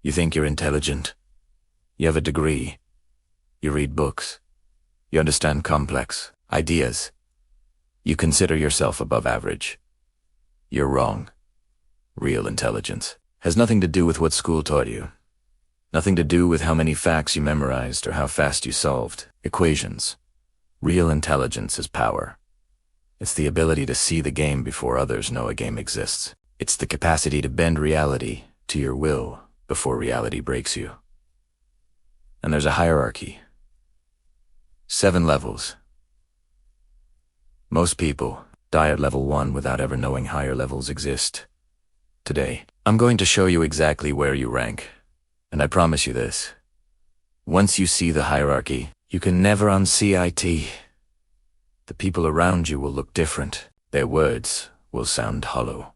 You think you're intelligent. You have a degree. You read books. You understand complex ideas. You consider yourself above average. You're wrong. Real intelligence has nothing to do with what school taught you. Nothing to do with how many facts you memorized or how fast you solved equations. Real intelligence is power. It's the ability to see the game before others know a game exists. It's the capacity to bend reality to your will before reality breaks you. And there's a hierarchy. 7 levels. Most people die at level 1 without ever knowing higher levels exist. Today, I'm going to show you exactly where you rank. And I promise you this. Once you see the hierarchy, you can never unsee it. The people around you will look different. Their words will sound hollow.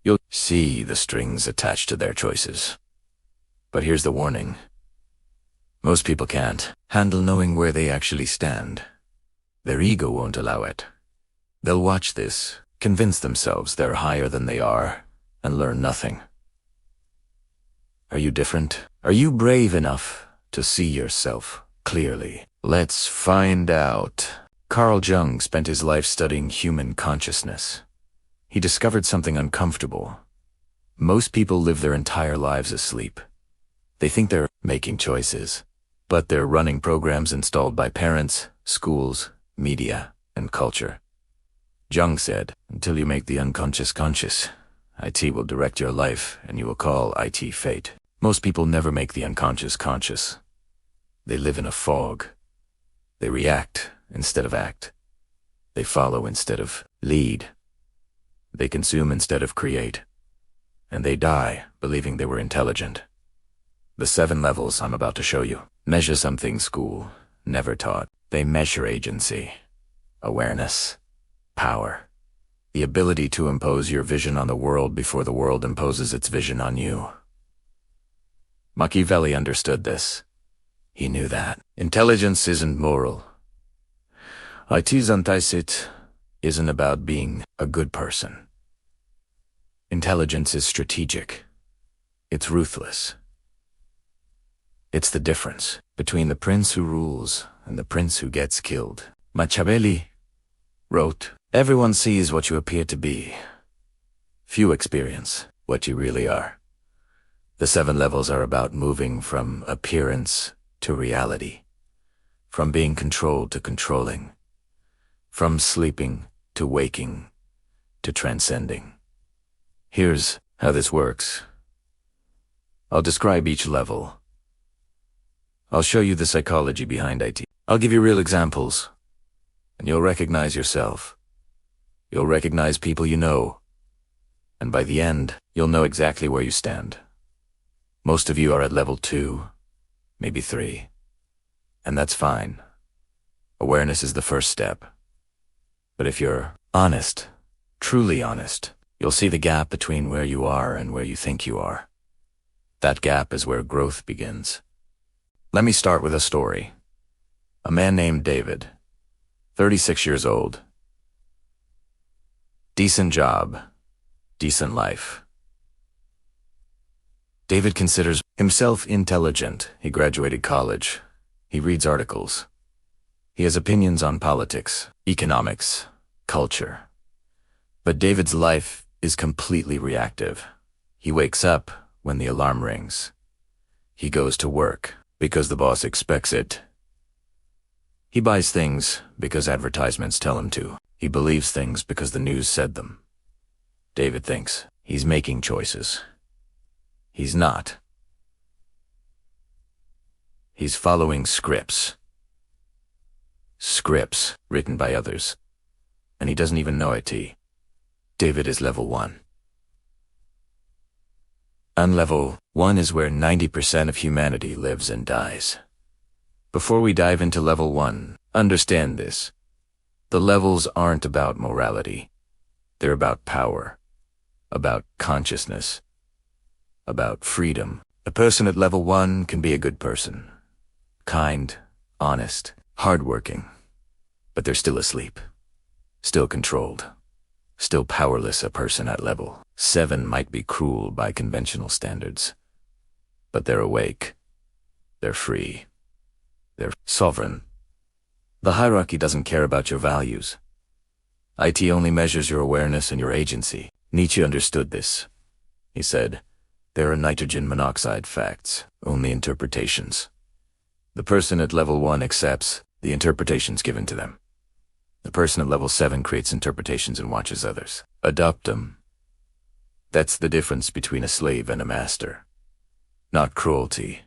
You'll see the strings attached to their choices. But here's the warning. Most people can't handle knowing where they actually stand. Their ego won't allow it. They'll watch this, convince themselves they're higher than they are, and learn nothing. Are you different? Are you brave enough to see yourself clearly? Let's find out. Carl Jung spent his life studying human consciousness. He discovered something uncomfortable. Most people live their entire lives asleep. They think they're making choices, but they're running programs installed by parents, schools, media, and culture. Jung said, until you make the unconscious conscious, IT will direct your life and you will call IT fate. Most people never make the unconscious conscious. They live in a fog. They react instead of act. They follow instead of lead. They consume instead of create. And they die believing they were intelligent. The 7 levels I'm about to show you measure something school never taught. They measure agency, awareness, power, the ability to impose your vision on the world before the world imposes its vision on you. Machiavelli understood this. He knew that intelligence isn't moral. It's antecedent isn't about being a good person. Intelligence is strategic. It's ruthless. It's the difference between the prince who rules and the prince who gets killed. Machiavelli wrote, "Everyone sees what you appear to be. Few experience what you really are." The 7 levels are about moving from appearance to reality, from being controlled to controlling, from sleeping to waking to transcending. Here's how this works. I'll describe each level. I'll show you the psychology behind IT. I'll give you real examples, and you'll recognize yourself. You'll recognize people you know, and by the end, you'll know exactly where you stand. Most of you are at level 2, maybe 3, and that's fine. Awareness is the first step. But if you're honest, truly honest, you'll see the gap between where you are and where you think you are. That gap is where growth begins. Let me start with a story. A man named David, 36 years old. Decent job, decent life. David considers himself intelligent. He graduated college. He reads articles. He has opinions on politics, economics, culture. But David's life is completely reactive. He wakes up when the alarm rings. He goes to work because the boss expects it. He buys things because advertisements tell him to. He believes things because the news said them. David thinks he's making choices. He's not. He's following scripts. Scripts written by others. And he doesn't even know it. David is level 1. And level 1 is where 90% of humanity lives and dies. Before we dive into level 1, understand this. The levels aren't about morality. They're about power, about consciousness, about freedom. A person at level 1 can be a good person. Kind, honest, hardworking. But they're still asleep. Still controlled. Still powerless. A person at level 7 might be cruel by conventional standards. But they're awake. They're free. They're sovereign. The hierarchy doesn't care about your values. IT only measures your awareness and your agency. Nietzsche understood this. He said, "There are nitrogen monoxide facts, only interpretations. The person at level 1 accepts the interpretations given to them. The person at level 7 creates interpretations and watches others adopt them. That's the difference between a slave and a master. Not cruelty.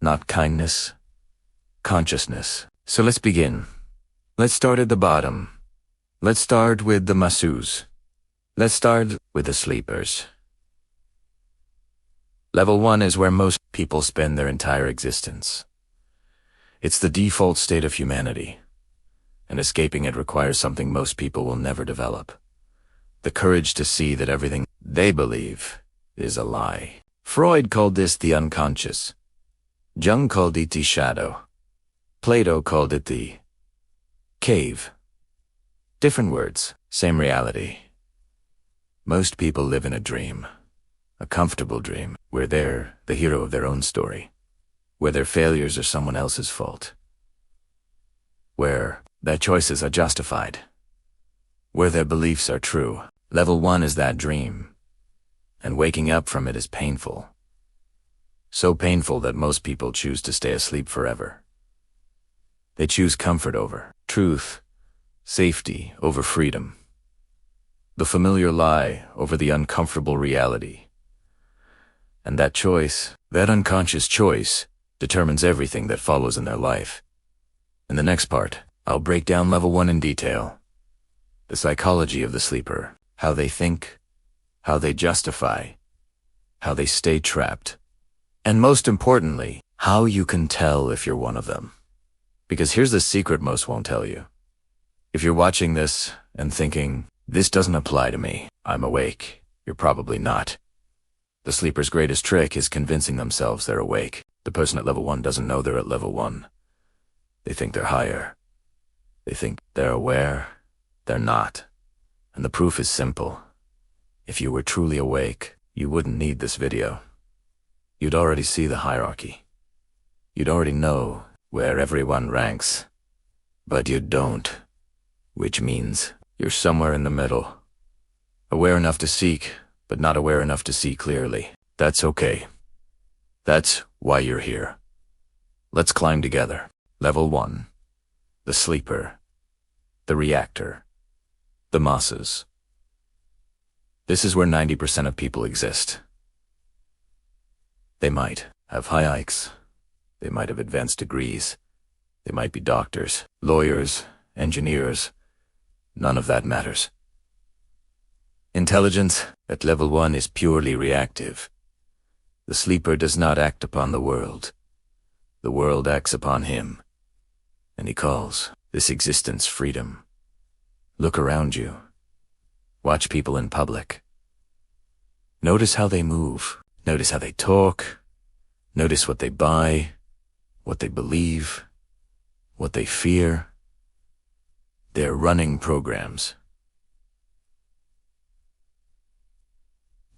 Not kindness. Consciousness. So let's begin. Let's start at the bottom. Let's start with the masseuses. Let's start with the sleepers. Level 1 is where most people spend their entire existence. It's the default state of humanity, and escaping it requires something most people will never develop: the courage to see that everything they believe is a lie. Freud called this the unconscious. Jung called it the shadow. Plato called it the cave. Different words, same reality. Most people live in a dream, a comfortable dream, where they're the hero of their own story, where their failures are someone else's fault, where their choices are justified, where their beliefs are true. Level 1 is that dream, and waking up from it is painful. So painful that most people choose to stay asleep forever. They choose comfort over truth, safety over freedom, the familiar lie over the uncomfortable reality. And that choice, that unconscious choice, determines everything that follows in their life. In the next part, I'll break down level 1 in detail. The psychology of the sleeper, how they think, how they justify, how they stay trapped, and most importantly, how you can tell if you're one of them. Because here's the secret most won't tell you. If you're watching this and thinking, "This doesn't apply to me, I'm awake," you're probably not. The sleeper's greatest trick is convincing themselves they're awake. The person at level 1 doesn't know they're at level 1. They think they're higher. They think they're aware. They're not. And the proof is simple. If you were truly awake, you wouldn't need this video. You'd already see the hierarchy. You'd already know where everyone ranks. But you don't, which means you're somewhere in the middle. Aware enough to seek, but not aware enough to see clearly. That's okay. That's why you're here. Let's climb together. Level 1. The sleeper. The reactor. The masses. This is where 90% of people exist. They might have high IQs. They might have advanced degrees. They might be doctors, lawyers, engineers. None of that matters. Intelligence at level 1 is purely reactive. The sleeper does not act upon the world. The world acts upon him. And he calls this existence freedom. Look around you. Watch people in public. Notice how they move. Notice how they talk. Notice what they buy, what they believe, what they fear. They're running programs.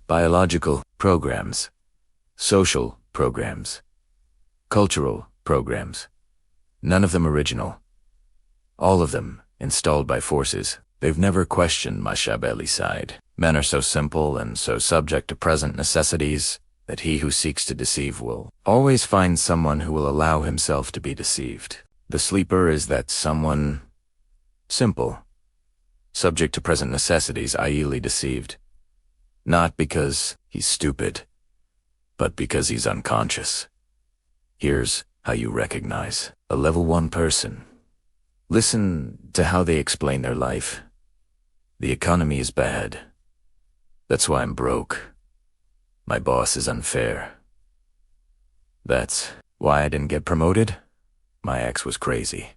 Biological programs, social programs, cultural programs. None of them original. All of them installed by forces they've never questioned Machiavelli's side. Men are so simple and so subject to present necessities that he who seeks to deceive will always find someone who will allow himself to be deceived. The sleeper is that someone simple, subject to present necessities, i.e. deceived. Not because he's stupid, but because he's unconscious. Here's how you recognize a level 1 person. Listen to how they explain their life. The economy is bad. That's why I'm broke. My boss is unfair. That's why I didn't get promoted. My ex was crazy.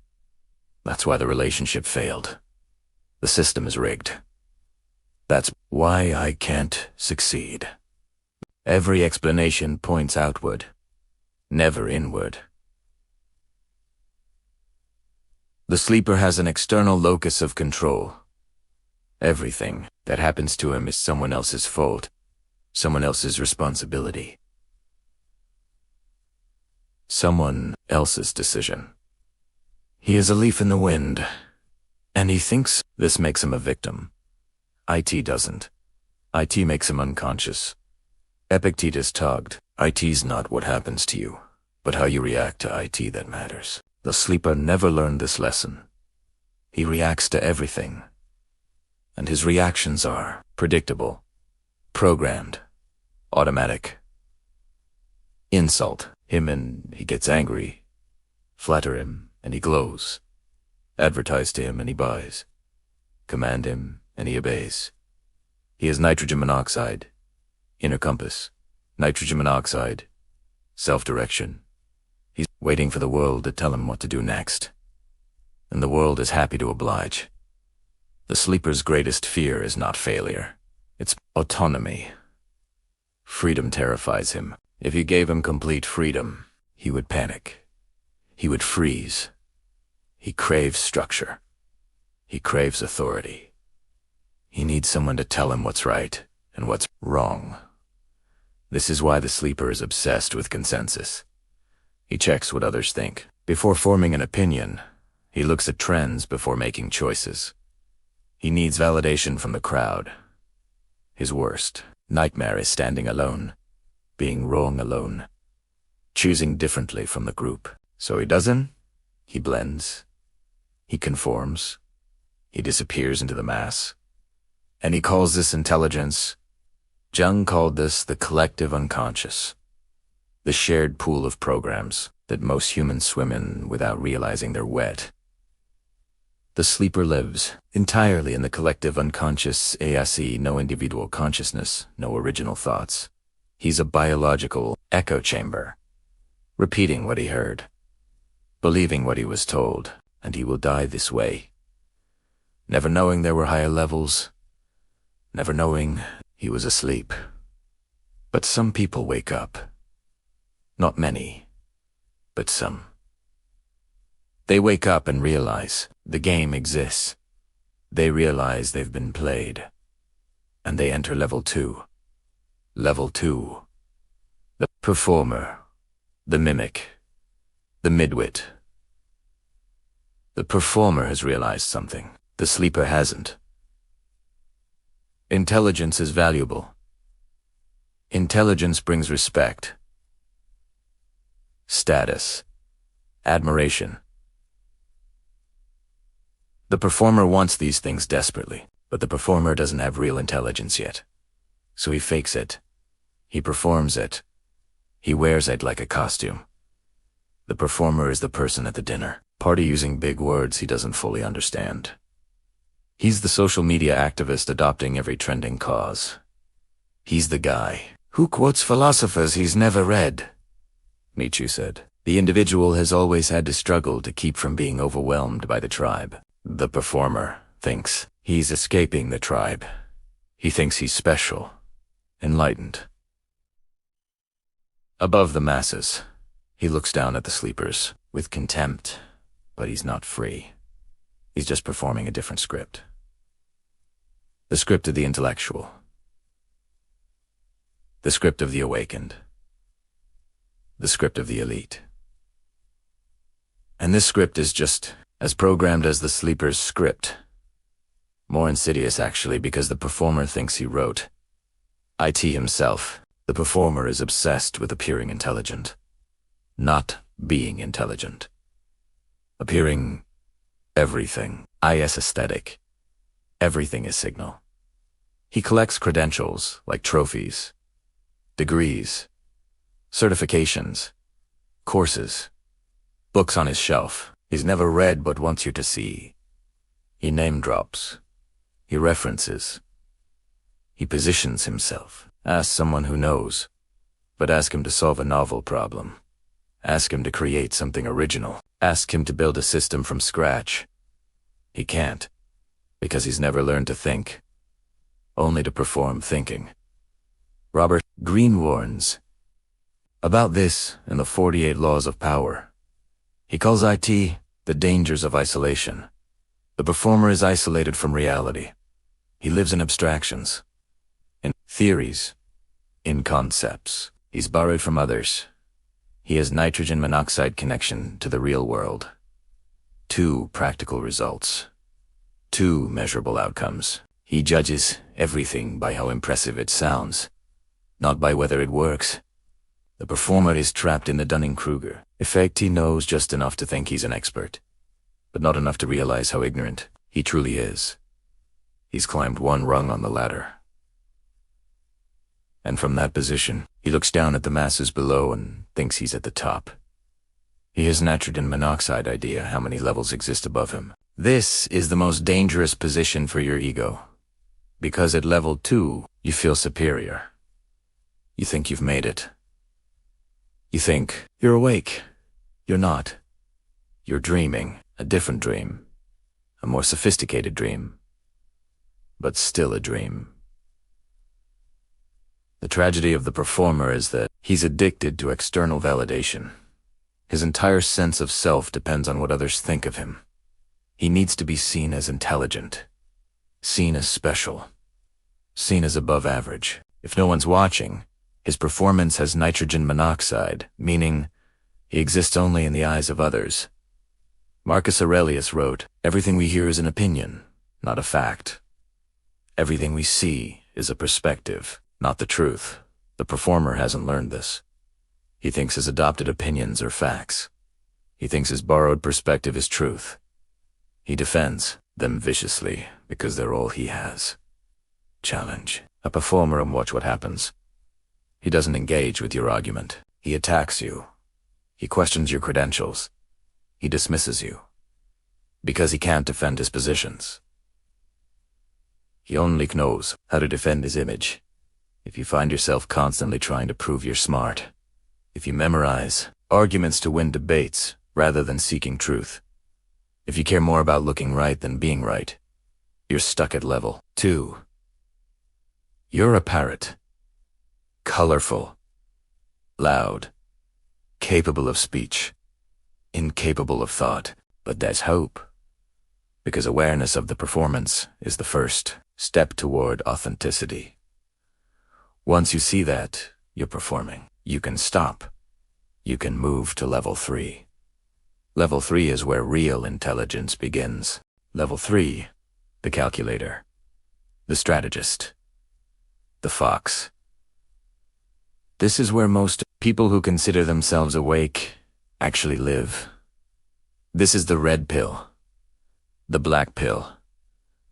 That's why the relationship failed. The system is rigged. That's why I can't succeed. Every explanation points outward, never inward. The sleeper has an external locus of control. Everything that happens to him is someone else's fault, someone else's responsibility. someone else's decision. He is a leaf in the wind, and he thinks this makes him a victim. IT doesn't. IT makes him unconscious. Epictetus tugged. IT's not what happens to you, but how you react to IT that matters. The sleeper never learned this lesson. He reacts to everything, and his reactions are predictable, programmed, automatic. Insult him and he gets angry. Flatter him and he glows. Advertise to him and he buys. Command him and he obeys. He is nitrogen monoxide, inner compass, nitrogen monoxide, self-direction. He's waiting for the world to tell him what to do next. And the world is happy to oblige. The sleeper's greatest fear is not failure. It's autonomy. Freedom terrifies him. If you gave him complete freedom, he would panic. He would freeze. He craves structure. He craves authority. He needs someone to tell him what's right and what's wrong. This is why the sleeper is obsessed with consensus. He checks what others think. Before forming an opinion, he looks at trends before making choices. He needs validation from the crowd. His worst nightmare is standing alone, being wrong alone, choosing differently from the group. So he doesn't. He blends. He conforms. He disappears into the mass. And he calls this intelligence. Jung called this the collective unconscious, the shared pool of programs that most humans swim in without realizing they're wet. The sleeper lives entirely in the collective unconscious, ASE, no individual consciousness, no original thoughts. He's a biological echo chamber, repeating what he heard, believing what he was told, and he will die this way. Never knowing there were higher levels, never knowing he was asleep. But some people wake up. Not many, but some. They wake up and realize the game exists. They realize they've been played. And they enter level 2. Level 2. The performer. The mimic. The midwit. The performer has realized something. The sleeper hasn't. Intelligence is valuable. Intelligence brings respect, status, admiration. The performer wants these things desperately, but the performer doesn't have real intelligence yet. So he fakes it. He performs it. He wears it like a costume. The performer is the person at the dinner party using big words he doesn't fully understand. He's the social media activist adopting every trending cause. He's the guy who quotes philosophers he's never read. Nietzsche said, the individual has always had to struggle to keep from being overwhelmed by the tribe. The performer thinks he's escaping the tribe. He thinks he's special, enlightened. Above the masses, he looks down at the sleepers with contempt, but he's not free. He's just performing a different script. The script of the intellectual. The script of the awakened. The script of the elite. And this script is just as programmed as the sleeper's script. More insidious, actually, because the performer thinks he wrote. IT himself, the performer, is obsessed with appearing intelligent, not being intelligent. Appearing everything. IS aesthetic. Everything is signal. He collects credentials like trophies, degrees, certifications, courses, books on his shelf he's never read but wants you to see. He name drops. He references. He positions himself. Ask someone who knows, but ask him to solve a novel problem. Ask him to create something original. Ask him to build a system from scratch. He can't, because he's never learned to think, only to perform thinking. Robert Greene warns about this in the 48 Laws of Power. He calls IT the dangers of isolation. The performer is isolated from reality. He lives in abstractions, in theories, in concepts. He's borrowed from others. He has nitrogen monoxide connection to the real world. 2 practical results. 2 measurable outcomes. He judges everything by how impressive it sounds, not by whether it works. The performer is trapped in the Dunning-Kruger effect. He knows just enough to think he's an expert, but not enough to realize how ignorant he truly is. He's climbed 1 rung on the ladder. And from that position, he looks down at the masses below and thinks he's at the top. He has nitrogen monoxide idea how many levels exist above him. This is the most dangerous position for your ego, because at level 2, you feel superior. You think you've made it. You think you're awake. You're not. You're dreaming a different dream, a more sophisticated dream, but still a dream. The tragedy of the performer is that he's addicted to external validation. His entire sense of self depends on what others think of him. He needs to be seen as intelligent, seen as special, seen as above average. If no one's watching, his performance has nitrogen monoxide, meaning he exists only in the eyes of others. Marcus Aurelius wrote, "Everything we hear is an opinion, not a fact. Everything we see is a perspective, not the truth." The performer hasn't learned this. He thinks his adopted opinions are facts. He thinks his borrowed perspective is truth. He defends them viciously because they're all he has. Challenge a performer and watch what happens. He doesn't engage with your argument. He attacks you. He questions your credentials. He dismisses you because he can't defend his positions. He only knows how to defend his image. If you find yourself constantly trying to prove you're smart, if you memorize arguments to win debates rather than seeking truth, if you care more about looking right than being right, you're stuck at level 2. You're a parrot. Colorful, loud, capable of speech, incapable of thought, but there's hope. Because awareness of the performance is the first step toward authenticity. Once you see that you're performing, you can stop. You can move to level 3. Level 3 is where real intelligence begins. Level 3, the calculator, the strategist, the fox. This is where most people who consider themselves awake actually live. This is the red pill, the black pill,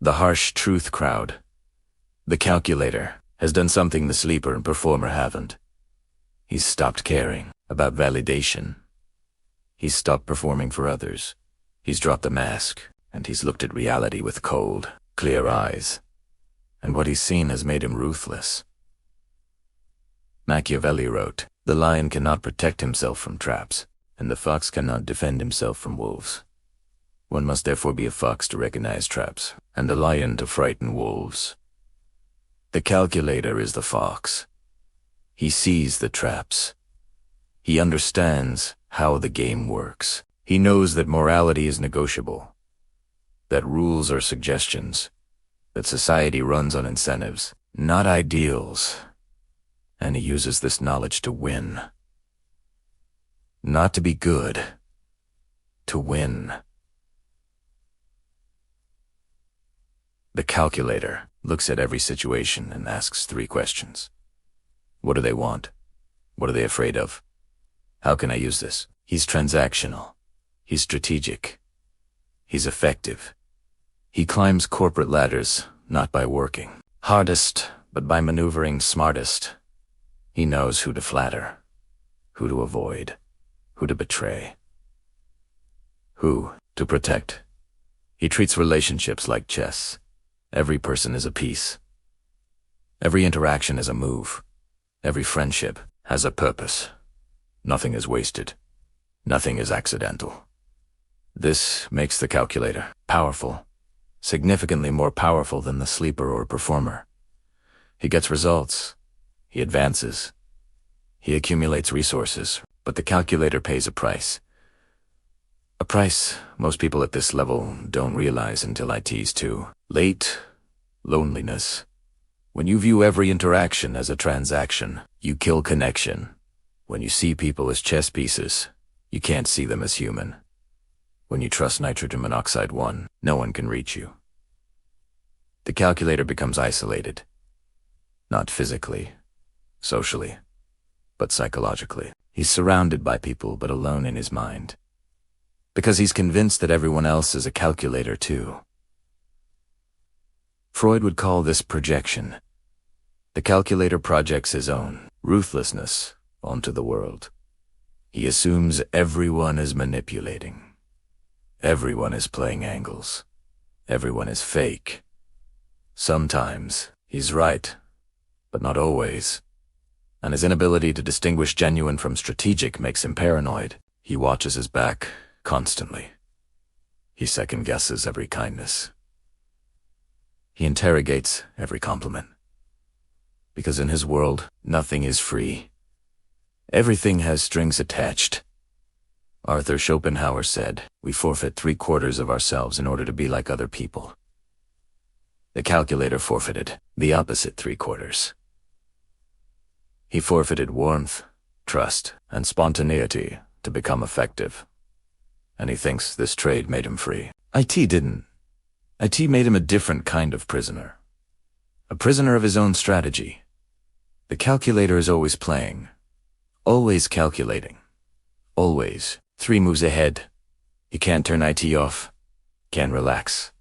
the harsh truth crowd. The calculator has done something the sleeper and performer haven't. He's stopped caring about validation. He's stopped performing for others. He's dropped the mask, and he's looked at reality with cold, clear eyes. And what he's seen has made him ruthless. Machiavelli wrote, "The lion cannot protect himself from traps, and the fox cannot defend himself from wolves. One must therefore be a fox to recognize traps, and a lion to frighten wolves." The calculator is the fox. He sees the traps. He understands how the game works. He knows that morality is negotiable, that rules are suggestions, that society runs on incentives, not ideals. And he uses this knowledge to win. Not to be good, to win. The calculator looks at every situation and asks 3 questions. What do they want? What are they afraid of? How can I use this? He's transactional. He's strategic. He's effective. He climbs corporate ladders not by working hardest, but by maneuvering smartest. He knows who to flatter, who to avoid, who to betray, who to protect. He treats relationships like chess. Every person is a piece. Every interaction is a move. Every friendship has a purpose. Nothing is wasted. Nothing is accidental. This makes the calculator powerful, significantly more powerful than the sleeper or performer. He gets results. He advances. He accumulates resources, but the calculator pays a price. A price most people at this level don't realize until I tease too. Late, loneliness. When you view every interaction as a transaction, you kill connection. When you see people as chess pieces, you can't see them as human. When you trust nitrogen monoxide 1, no one can reach you. The calculator becomes isolated. Not physically, socially, but psychologically. He's surrounded by people, but alone in his mind. Because he's convinced that everyone else is a calculator too. Freud would call this projection. The calculator projects his own ruthlessness onto the world. He assumes everyone is manipulating. Everyone is playing angles. Everyone is fake. Sometimes he's right, but not always. And his inability to distinguish genuine from strategic makes him paranoid. He watches his back constantly. He second-guesses every kindness. He interrogates every compliment. Because in his world, nothing is free. Everything has strings attached. Arthur Schopenhauer said, "We forfeit 3/4 of ourselves in order to be like other people." The calculator forfeited the opposite 3/4. He forfeited warmth, trust, and spontaneity to become effective. And he thinks this trade made him free. IT didn't. IT made him a different kind of prisoner. A prisoner of his own strategy. The calculator is always playing. Always calculating. Always 3 moves ahead. You can't turn IT off. Can't relax.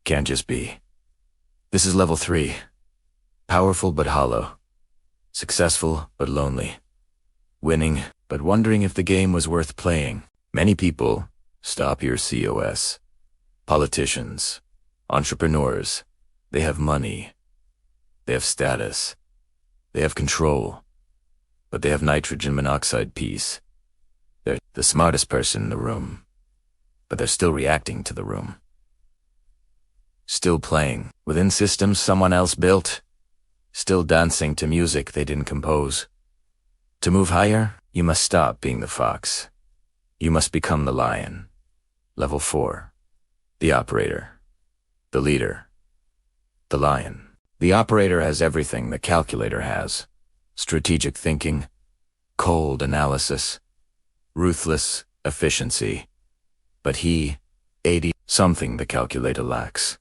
Can't just be. This is level 3. Powerful but hollow. Successful but lonely. Winning but wondering if the game was worth playing. Many people, stop your COS. Politicians, entrepreneurs, they have money. They have status. They have control. But they have nitrogen monoxide peace. They're the smartest person in the room. But they're still reacting to the room. Still playing within systems someone else built. Still dancing to music they didn't compose. To move higher, you must stop being the fox. You must become the lion. Level 4. The operator. The leader. The lion. The operator has everything the calculator has. Strategic thinking, cold analysis, ruthless efficiency. But he, 80, something the calculator lacks.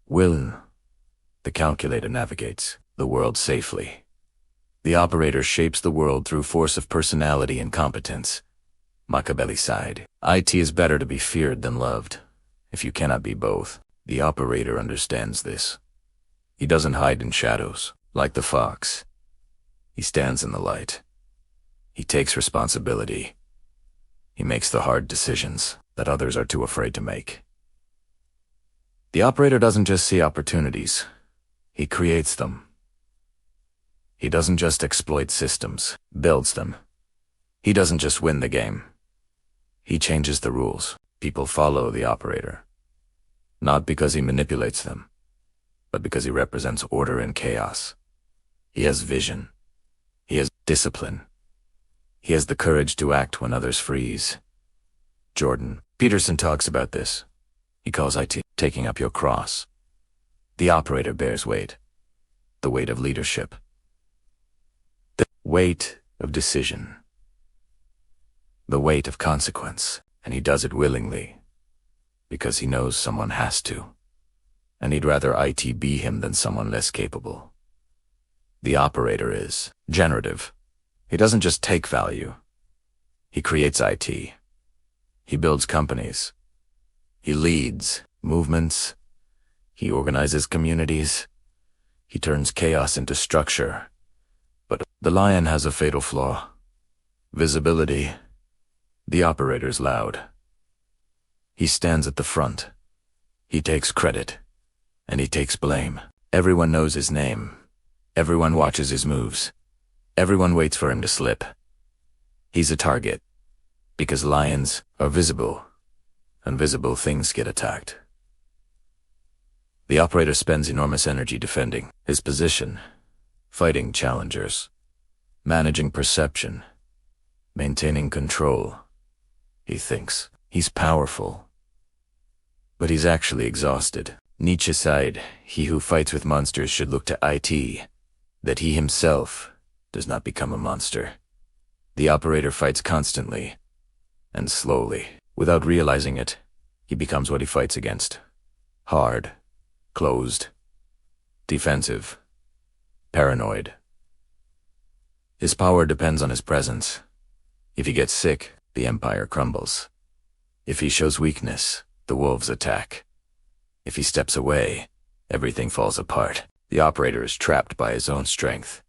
Will. The calculator navigates the world safely. The operator shapes the world through force of personality and competence. Machiavelli sighed. IT is better to be feared than loved, if you cannot be both. The operator understands this. He doesn't hide in shadows, like the fox. He stands in the light. He takes responsibility. He makes the hard decisions that others are too afraid to make. The operator doesn't just see opportunities. He creates them. He doesn't just exploit systems, builds them. He doesn't just win the game. He changes the rules. People follow the operator. Not because he manipulates them, but because he represents order in chaos. He has vision. He has discipline. He has the courage to act when others freeze. Jordan Peterson talks about this. He calls IT taking up your cross. The operator bears weight. The weight of leadership. The weight of decision. The weight of consequence. And he does it willingly. Because he knows someone has to. And he'd rather IT be him than someone less capable. The operator is generative. He doesn't just take value. He creates IT. He builds companies. He leads movements. He organizes communities. He turns chaos into structure. But the lion has a fatal flaw. Visibility. The operator's loud. He stands at the front. He takes credit. And he takes blame. Everyone knows his name. Everyone watches his moves. Everyone waits for him to slip. He's a target. Because lions are visible. And visible things get attacked. The operator spends enormous energy defending his position, fighting challengers, managing perception, maintaining control. He thinks he's powerful. But he's actually exhausted. Nietzsche said, "He who fights with monsters should look to IT, that he himself does not become a monster." The operator fights constantly and slowly. Without realizing it, he becomes what he fights against. Hard, closed, defensive, paranoid. His power depends on his presence. If he gets sick, the empire crumbles. If he shows weakness, the wolves attack. If he steps away, everything falls apart. The operator is trapped by his own strength.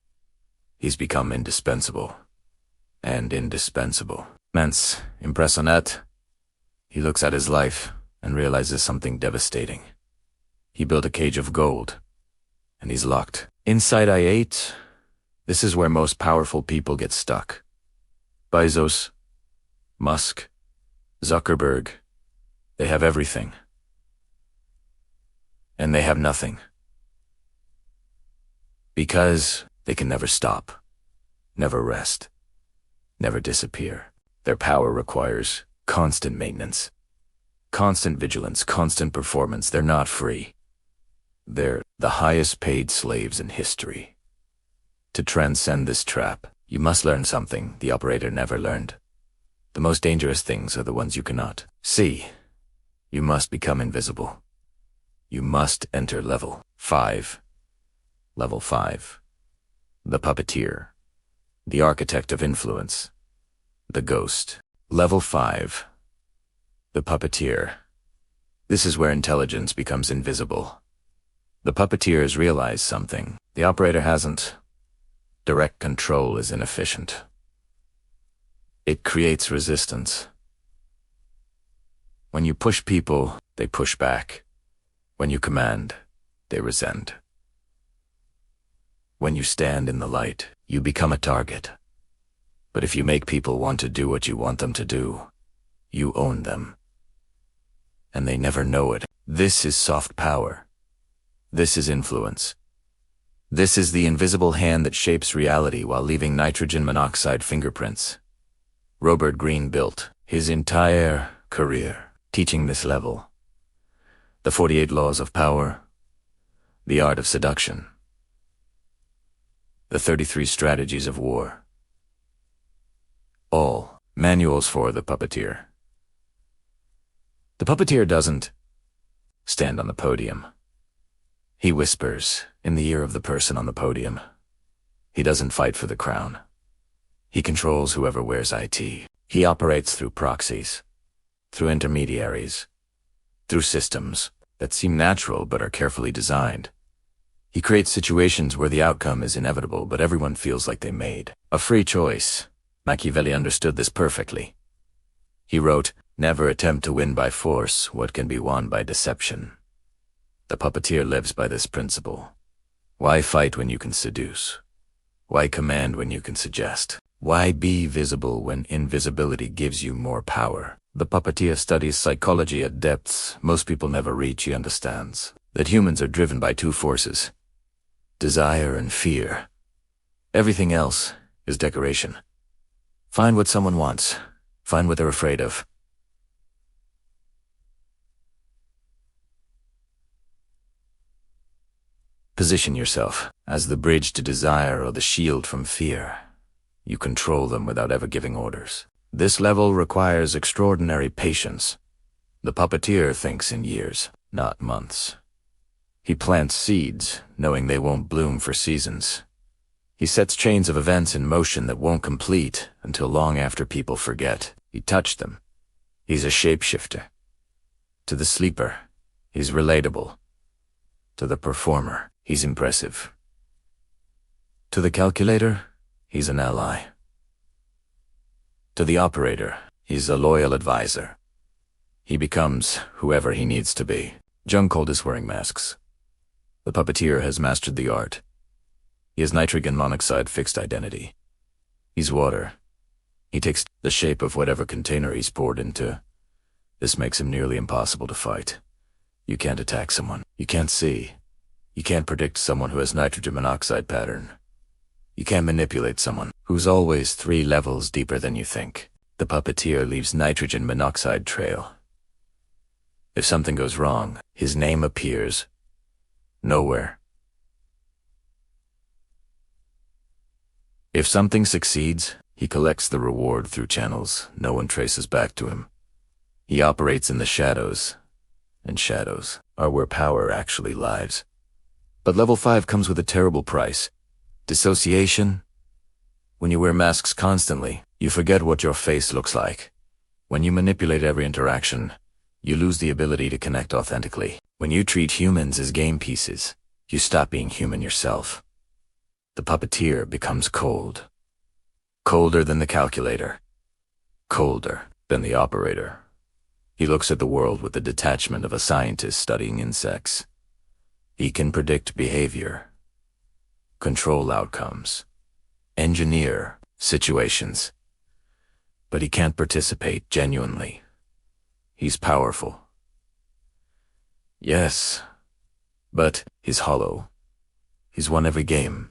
He's become indispensable. And indispensable. Mens impressionet. He looks at his life and realizes something devastating. He built a cage of gold, and he's locked. Inside I-8, this is where most powerful people get stuck. Bezos, Musk, Zuckerberg, they have everything. And they have nothing. Because they can never stop, never rest, never disappear. Their power requires constant maintenance, constant vigilance, constant performance. They're not free. They're the highest paid slaves in history. To transcend this trap, you must learn something the operator never learned. The most dangerous things are the ones you cannot see. You must become invisible. You must enter level 5. Level 5. The Puppeteer. The Architect of Influence. The Ghost. Level 5. The Puppeteer. This is where intelligence becomes invisible. The puppeteers realize something the operator hasn't. Direct control is inefficient. It creates resistance. When you push people, they push back. When you command, they resent. When you stand in the light, you become a target. But if you make people want to do what you want them to do, you own them. And they never know it. This is soft power. This is influence. This is the invisible hand that shapes reality while leaving nitrogen monoxide fingerprints. Robert Greene built his entire career teaching this level. The 48 laws of power, the art of seduction, the 33 strategies of war. All manuals for the puppeteer. The puppeteer doesn't stand on the podium. He whispers in the ear of the person on the podium. He doesn't fight for the crown. He controls whoever wears IT. He operates through proxies, through intermediaries, through systems that seem natural but are carefully designed. He creates situations where the outcome is inevitable but everyone feels like they made a free choice. Machiavelli understood this perfectly. He wrote, "Never attempt to win by force what can be won by deception." The puppeteer lives by this principle. Why fight when you can seduce? Why command when you can suggest? Why be visible when invisibility gives you more power? The puppeteer studies psychology at depths most people never reach. He understands that humans are driven by two forces, desire and fear. Everything else is decoration. Find what someone wants. Find what they're afraid of. Position yourself as the bridge to desire or the shield from fear. You control them without ever giving orders. This level requires extraordinary patience. The puppeteer thinks in years, not months. He plants seeds, knowing they won't bloom for seasons. He sets chains of events in motion that won't complete until long after people forget he touched them. He's a shapeshifter. To the sleeper, he's relatable. To the performer, he's impressive. To the calculator, he's an ally. To the operator, he's a loyal advisor. He becomes whoever he needs to be. Jung called his wearing masks. The puppeteer has mastered the art. He has nitrogen monoxide fixed identity. He's water. He takes the shape of whatever container he's poured into. This makes him nearly impossible to fight. You can't attack someone you can't see. You can't predict someone who has nitrogen monoxide pattern. You can't manipulate someone who's always 3 levels deeper than you think. The puppeteer leaves nitrogen monoxide trail. If something goes wrong, his name appears nowhere. If something succeeds, He collects the reward through channels no one traces back to him. He operates in the shadows, and shadows are where power actually lies. But level 5 comes with a terrible price. Dissociation. When you wear masks constantly, you forget what your face looks like. When you manipulate every interaction, you lose the ability to connect authentically. When you treat humans as game pieces, you stop being human yourself. The puppeteer becomes cold. Colder than the calculator. Colder than the operator. He looks at the world with the detachment of a scientist studying insects. He can predict behavior, control outcomes, engineer situations, but he can't participate genuinely. He's powerful. Yes, but he's hollow. He's won every game,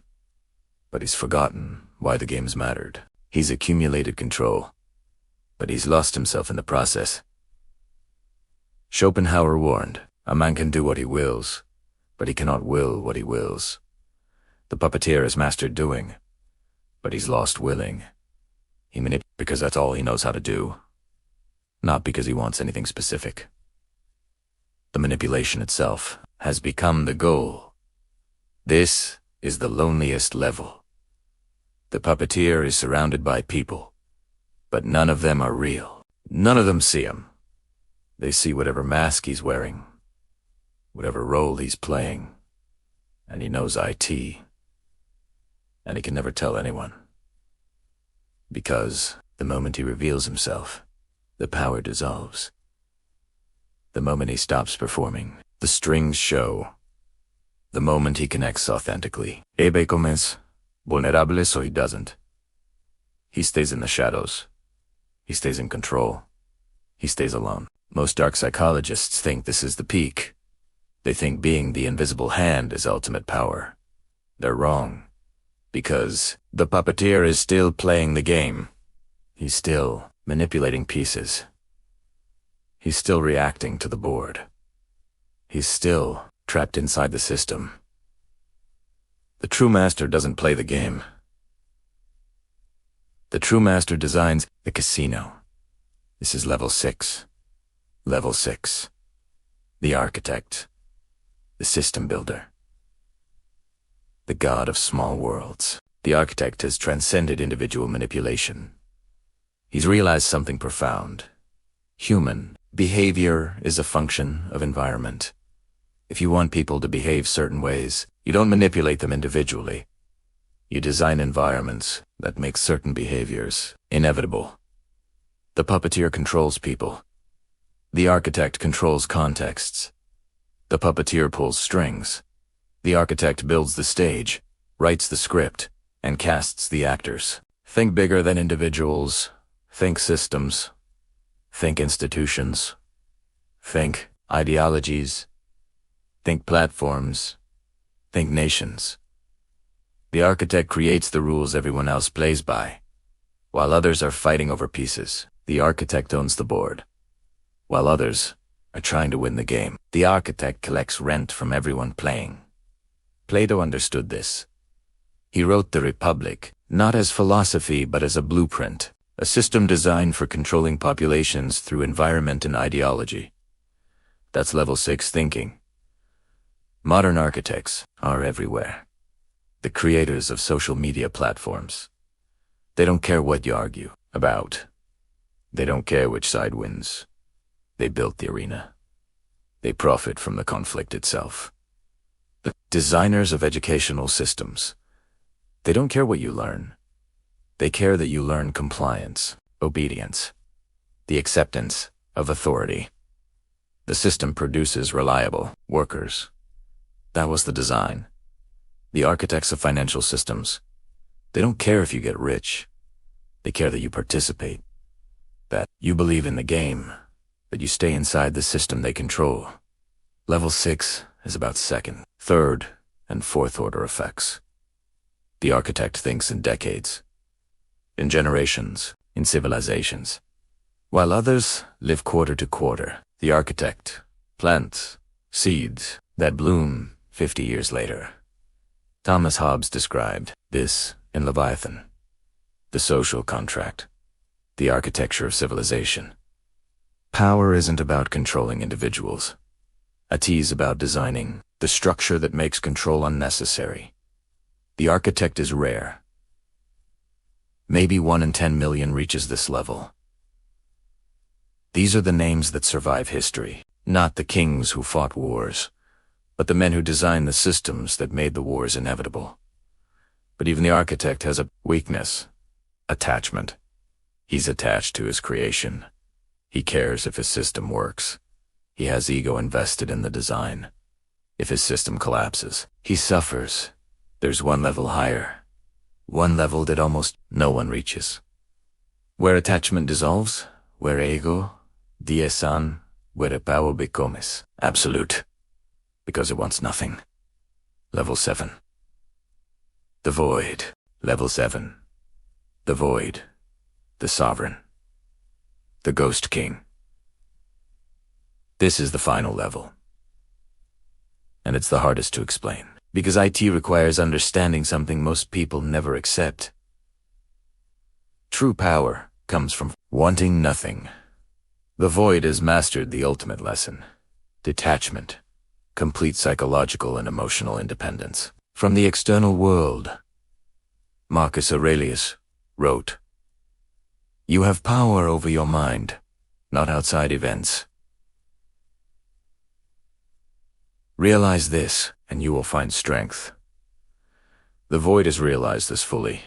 but he's forgotten why the games mattered. He's accumulated control, but he's lost himself in the process. Schopenhauer warned, a man can do what he wills, but he cannot will what he wills. The puppeteer has mastered doing, but he's lost willing. He manipulates because that's all he knows how to do, not because he wants anything specific. The manipulation itself has become the goal. This is the loneliest level. The puppeteer is surrounded by people, but none of them are real. None of them see him. They see whatever mask he's wearing, whatever role he's playing, and he knows IT, and he can never tell anyone. Because the moment he reveals himself, the power dissolves. The moment he stops performing, the strings show. The moment he connects authentically, Ebe comes vulnerable so he doesn't. He stays in the shadows. He stays in control. He stays alone. Most dark psychologists think this is the peak. They think being the invisible hand is ultimate power. They're wrong. Because the puppeteer is still playing the game. He's still manipulating pieces. He's still reacting to the board. He's still trapped inside the system. The true master doesn't play the game. The true master designs the casino. This is level 6. Level 6. The architect. The system builder. The god of small worlds. The architect has transcended individual manipulation. He's realized something profound. Human behavior is a function of environment. If you want people to behave certain ways, you don't manipulate them individually. You design environments that make certain behaviors inevitable. The puppeteer controls people. The architect controls contexts. The puppeteer pulls strings. The architect builds the stage, writes the script, and casts the actors. Think bigger than individuals. Think systems. Think institutions. Think ideologies. Think platforms. Think nations. The architect creates the rules everyone else plays by. While others are fighting over pieces, the architect owns the board. While others are trying to win the game, the architect collects rent from everyone playing. Plato understood this. He wrote the Republic, not as philosophy but as a blueprint, a system designed for controlling populations through environment and ideology. That's level 6 thinking. Modern architects are everywhere. The creators of social media platforms. They don't care what you argue about. They don't care which side wins. They built the arena. They profit from the conflict itself. The designers of educational systems. They don't care what you learn. They care that you learn compliance, obedience, the acceptance of authority. The system produces reliable workers. That was the design. The architects of financial systems. They don't care if you get rich. They care that you participate, that you believe in the game, that you stay inside the system they control. Level 6 is about second, third, and fourth order effects. The architect thinks in decades, in generations, in civilizations. While others live quarter to quarter, the architect plants seeds that bloom 50 years later. Thomas Hobbes described this in Leviathan. the social contract, the architecture of civilization. Power isn't about controlling individuals. IT is about designing the structure that makes control unnecessary. The architect is rare. Maybe 1 in 10 million reaches this level. These are the names that survive history, not the kings who fought wars, but the men who designed the systems that made the wars inevitable. But even the architect has a weakness: attachment. He's attached to his creation. He cares if his system works. He has ego invested in the design. If his system collapses, he suffers. There's one level higher, one level that almost no one reaches. Where attachment dissolves, where ego, diesan, where power becomes absolute, because it wants nothing. Level 7. The void. Level 7. The void. The sovereign. The ghost king. This is the final level. And it's the hardest to explain, because IT requires understanding something most people never accept. True power comes from wanting nothing. The void has mastered the ultimate lesson: detachment, complete psychological and emotional independence from the external world. Marcus Aurelius wrote, "You have power over your mind, not outside events." Realize this, and you will find strength. The void has realized this fully.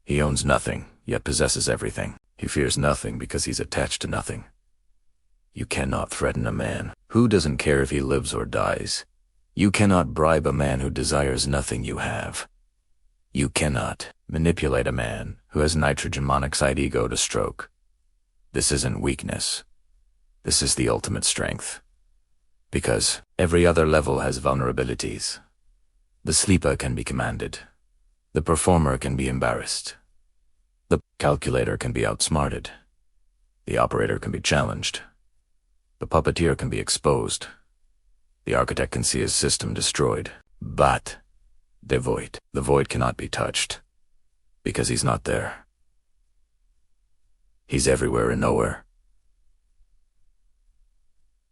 He owns nothing, yet possesses everything. He fears nothing because he's attached to nothing. You cannot threaten a man who doesn't care if he lives or dies. You cannot bribe a man who desires nothing you have. You cannot manipulate a man who has nitrogen monoxide ego to stroke. This isn't weakness. This is the ultimate strength. Because every other level has vulnerabilities. The sleeper can be commanded. The performer can be embarrassed. The calculator can be outsmarted. The operator can be challenged. The puppeteer can be exposed. The architect can see his system destroyed. But the void cannot be touched, because he's not there. He's everywhere and nowhere.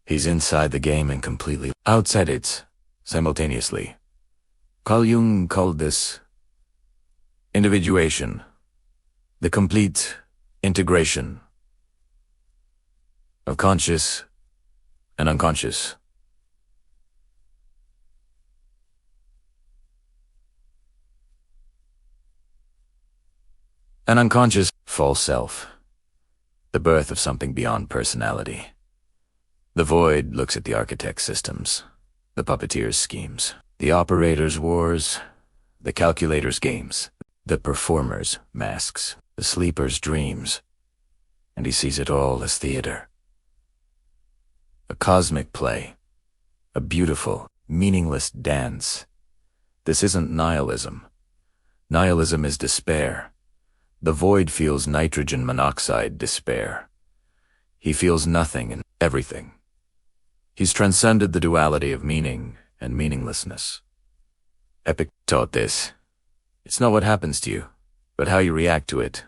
He's inside the game and completely outside it, simultaneously. Carl Jung called this individuation, the complete integration of conscious and unconscious. An unconscious false self, the birth of something beyond personality. The void looks at the architect's systems, the puppeteer's schemes, the operator's wars, the calculator's games, the performer's masks, the sleeper's dreams, and he sees it all as theater. A cosmic play, a beautiful, meaningless dance. This isn't nihilism. Nihilism is despair. The void feels nitrogen monoxide despair. He feels nothing and everything. He's transcended the duality of meaning and meaninglessness. Epic taught this. It's not what happens to you, but how you react to it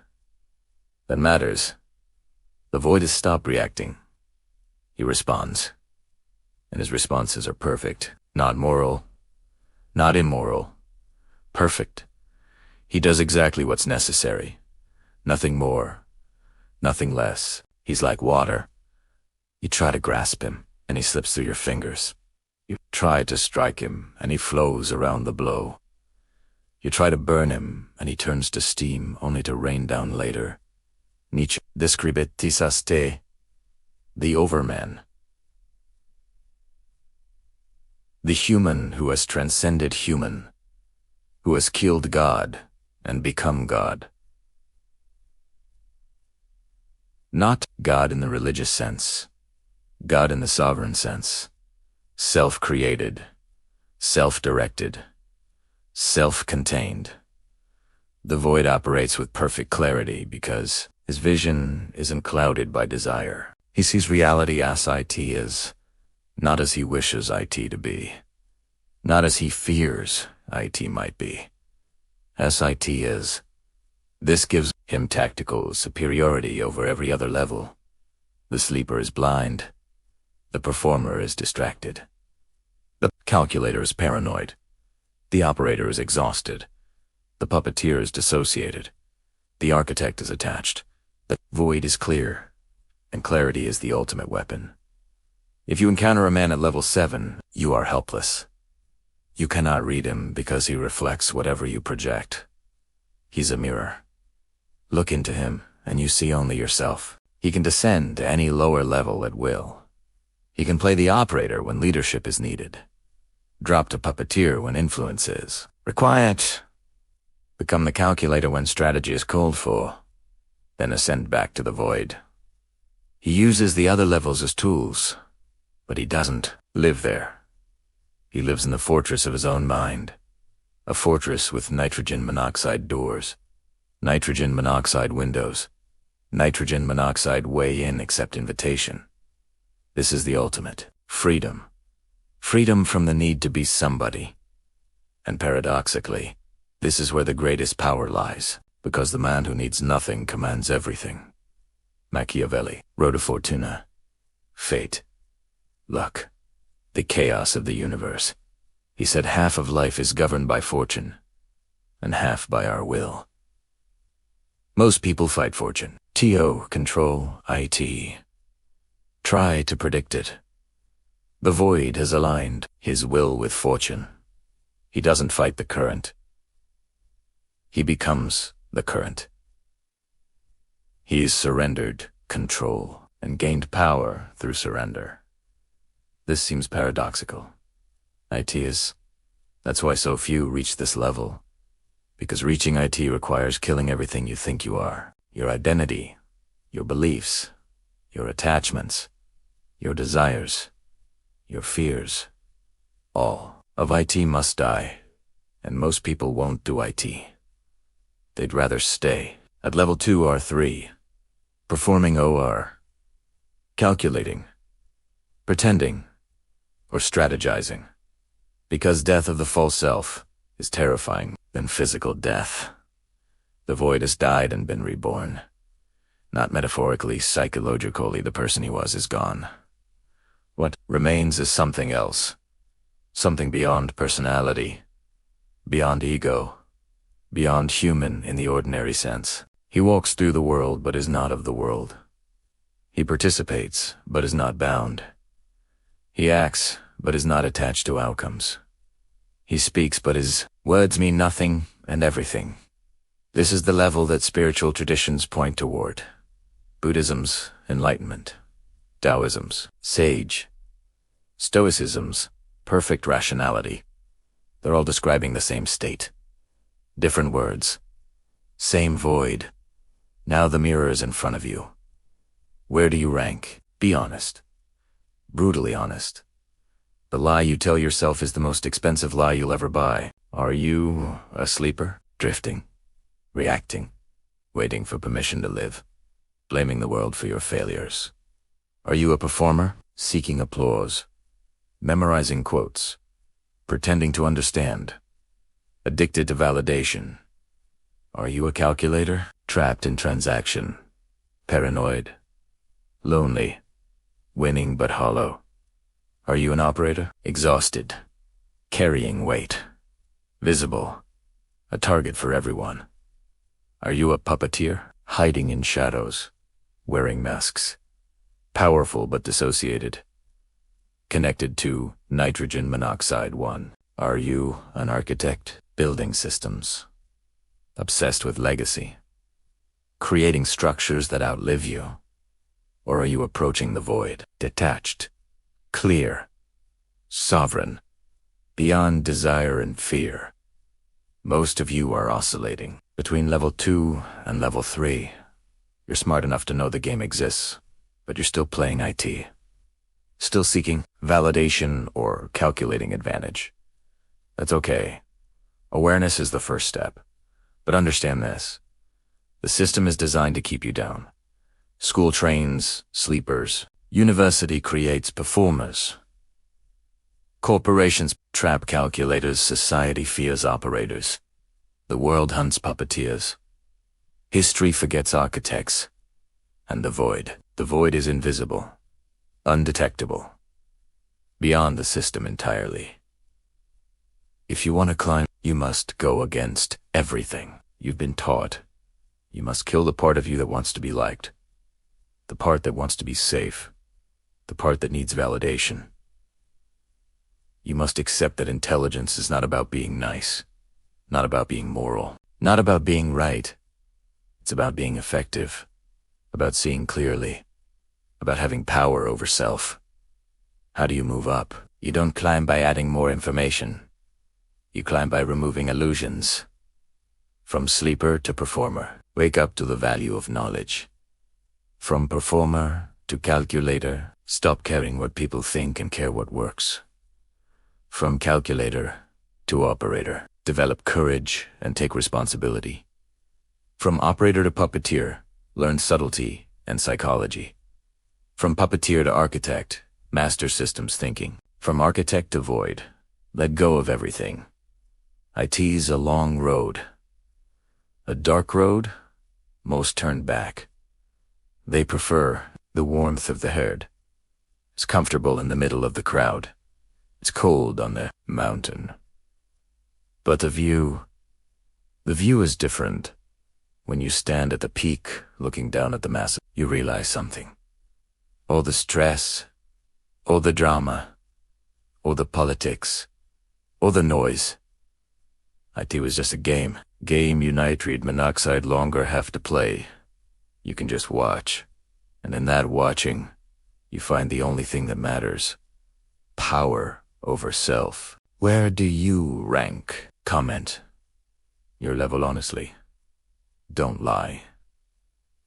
that matters. The void has stopped reacting. He responds. And his responses are perfect, not moral, not immoral. Perfect. He does exactly what's necessary. Nothing more, nothing less. He's like water. You try to grasp him, and he slips through your fingers. You try to strike him, and he flows around the blow. You try to burn him, and he turns to steam, only to rain down later. Nietzsche describetis te, the overman. The human who has transcended human, who has killed God and become God. Not God in the religious sense, God in the sovereign sense. Self-created, self-directed, self-contained. The void operates with perfect clarity because his vision isn't clouded by desire. He sees reality as it is, not as he wishes it to be, not as he fears it might be. As it is. This gives him tactical superiority over every other level. The sleeper is blind. The performer is distracted. The calculator is paranoid. The operator is exhausted. The puppeteer is dissociated. The architect is attached. The void is clear, and clarity is the ultimate weapon. If you encounter a man at level 7, you are helpless. You cannot read him because he reflects whatever you project. He's a mirror. Look into him, and you see only yourself. He can descend to any lower level at will. He can play the operator when leadership is needed. Drop to puppeteer when influence is required. Become the calculator when strategy is called for. Then ascend back to the void. He uses the other levels as tools, but he doesn't live there. He lives in the fortress of his own mind. A fortress with nitrogen monoxide doors, nitrogen monoxide windows, nitrogen monoxide way in except invitation. This is the ultimate freedom. Freedom from the need to be somebody. And paradoxically, this is where the greatest power lies, because the man who needs nothing commands everything. Machiavelli, Rota Fortuna. Fate. Luck. The chaos of the universe. He said half of life is governed by fortune, and half by our will. Most people fight fortune. TO, control, IT. Try to predict it. The void has aligned his will with fortune. He doesn't fight the current. He becomes the current. He's surrendered control and gained power through surrender. This seems paradoxical. IT is. That's why so few reach this level. Because reaching IT requires killing everything you think you are. Your identity, your beliefs, your attachments, your desires, your fears. All of IT must die, and most people won't do IT. They'd rather stay at level 2 or 3, performing OR, calculating, pretending, or strategizing. Because death of the false self is terrifying than physical death. The void has died and been reborn. Not metaphorically, psychologically, the person he was is gone. What remains is something else. Something beyond personality, beyond ego, beyond human in the ordinary sense. He walks through the world but is not of the world. He participates but is not bound. He acts but is not attached to outcomes. He speaks but his words mean nothing and everything. This is the level that spiritual traditions point toward. Buddhism's enlightenment, Taoism's sage, Stoicism's perfect rationality. They're all describing the same state. Different words. Same void. Now the mirror is in front of you. Where do you rank? Be honest. Brutally honest. The lie you tell yourself is the most expensive lie you'll ever buy. Are you a sleeper? Drifting? Reacting? Waiting for permission to live? Blaming the world for your failures? Are you a performer? Seeking applause? Memorizing quotes? Pretending to understand? Addicted to validation? Are you a calculator? Trapped in transaction? Paranoid? Lonely? Winning but hollow? Are you an operator? Exhausted? Carrying weight? Visible? A target for everyone? Are you a puppeteer? Hiding in shadows? Wearing masks? Powerful but dissociated? Connected to nitrogen monoxide 1? Are you an architect? Building systems? Obsessed with legacy? Creating structures that outlive you? Or are you approaching the void? Detached? Clear? Sovereign? Beyond desire and fear? Most of you are oscillating between level 2 and level 3. You're smart enough to know the game exists, but you're still playing IT. Still seeking validation or calculating advantage. That's okay. Awareness is the first step. But understand this. The system is designed to keep you down. School trains sleepers. University creates performers. Corporations trap calculators. Society fears operators. The world hunts puppeteers. History forgets architects. And the void. The void is invisible, undetectable, beyond the system entirely. If you want to climb, you must go against everything you've been taught. You must kill the part of you that wants to be liked, the part that wants to be safe, the part that needs validation. You must accept that intelligence is not about being nice, not about being moral, not about being right. It's about being effective, about seeing clearly, about having power over self. How do you move up? You don't climb by adding more information. You climb by removing illusions. From sleeper to performer, wake up to the value of knowledge. From performer to calculator, stop caring what people think and care what works. From calculator to operator, develop courage and take responsibility. From operator to puppeteer, learn subtlety and psychology. From puppeteer to architect, master systems thinking. From architect to void, let go of everything. IT's a long road. A dark road, most turn back. They prefer the warmth of the herd. It's comfortable in the middle of the crowd. It's cold on the mountain. But the view is different. When you stand at the peak, looking down at the mass, you realize something. All the stress, all the drama, all the politics, all the noise. IT was just a game. Game you nitride monoxide longer have to play. You can just watch. And in that watching, you find the only thing that matters. Power over self. Where do you rank? Comment. Your level honestly. Don't lie.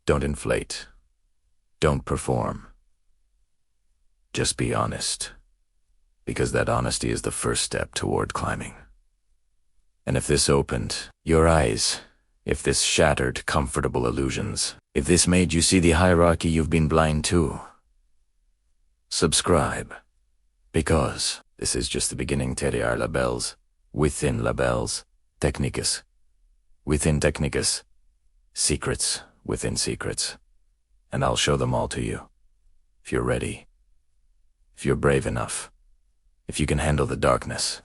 Don't inflate. Don't perform. Just be honest. Because that honesty is the first step toward climbing. And if this opened your eyes, if this shattered comfortable illusions, if this made you see the hierarchy you've been blind to, subscribe. Because this is just the beginning. Terre labels, within labels, techniques, within techniques, secrets within secrets. And I'll show them all to you. If you're ready, if you're brave enough, if you can handle the darkness.